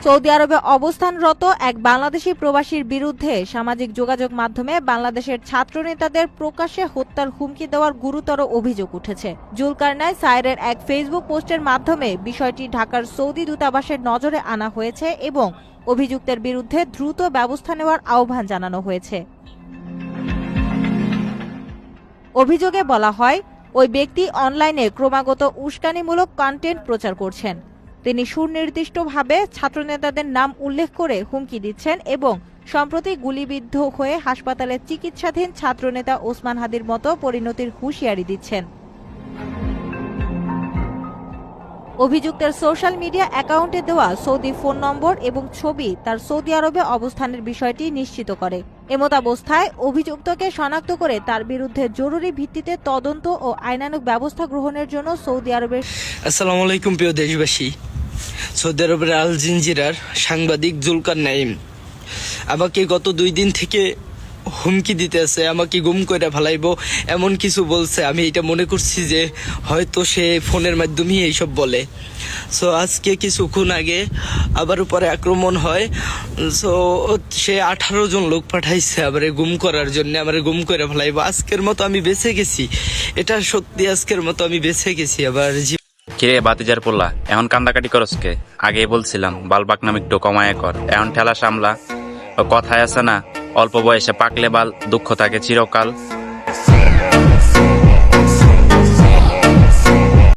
Saudi আরবে অবস্থানরত এক বাংলাদেশি প্রবাসীর বিরুদ্ধে সামাজিক যোগাযোগ মাধ্যমে বাংলাদেশের ছাত্রনেতাদের প্রকাশ্যে হত্যার হুমকি দেওয়ার গুরুতর অভিযোগ উঠেছে। জুলকারনাইন সায়েরের এক ফেসবুক পোস্টের মাধ্যমে বিষয়টি ঢাকার সৌদি দূতাবাসের নজরে আনা হয়েছে এবং অভিযুক্তের বিরুদ্ধে দ্রুত ব্যবস্থা নেওয়ার আহ্বান জানানো হয়েছে। অভিযোগে বলা হয়, ওই ব্যক্তি অনলাইনে ক্রমাগত উস্কানিমূলক কন্টেন্ট প্রচার করছেন। তিনি সুনির্দিষ্টভাবে ছাত্রনেতাদের নাম উল্লেখ করে হুমকি দিচ্ছেন এবং সম্প্রতি গুলিবিদ্ধ হয়ে হাসপাতালে চিকিৎসাধীন ছাত্রনেতা ওসমান হাদির মতো পরিণতির হুঁশিয়ারি দিচ্ছেন। অভিযুক্তের সোশ্যাল মিডিয়া অ্যাকাউন্টে দেওয়া সৌদি ফোন নম্বর এবং ছবি তার সৌদি আরবে অবস্থানের বিষয়টি নিশ্চিত করে। এমতাবস্থায় অভিযুক্তকে শনাক্ত করে তার বিরুদ্ধে জরুরি ভিত্তিতে তদন্ত ও আইনানুগ ব্যবস্থা গ্রহণের জন্য সৌদি আরবের আসসালামু আলাইকুম প্রিয় দেশবাসী। সৌদি আরবের আল জিনজিরার সাংবাদিক জুলকারনাইন আমাকে গত 2 দিন থেকে হুমকি দিতে আছে, আমাকে গুম করে ফেলাইবো এমন কিছু বলছে। আমি এটা মনে করছি যে হয়তো সে ফোনের মাধ্যমেই এইসব বলে। সো আজকে কিছুক্ষণ আগে আবার উপরে আক্রমণ হয়। সো সে 18 জন লোক পাঠাইছে আবার গুম করার জন্য, আমার গুম করে ফেলাইবো। আজকের মতো আমি বেঁচে গেছি, এটা সত্যি, আজকের মতো আমি বেঁচে গেছি। আবার কিরে বাতিজার পোলা, এখন কান্দাকাটি করসকে? আগেই বলছিলাম বালবাক নাম একটু কমায় কর, এখন ঠেলা সামলা। ও কথায় আছে না, অল্প বয়সে পাকলে বাল, দুঃখ থাকে চিরকাল।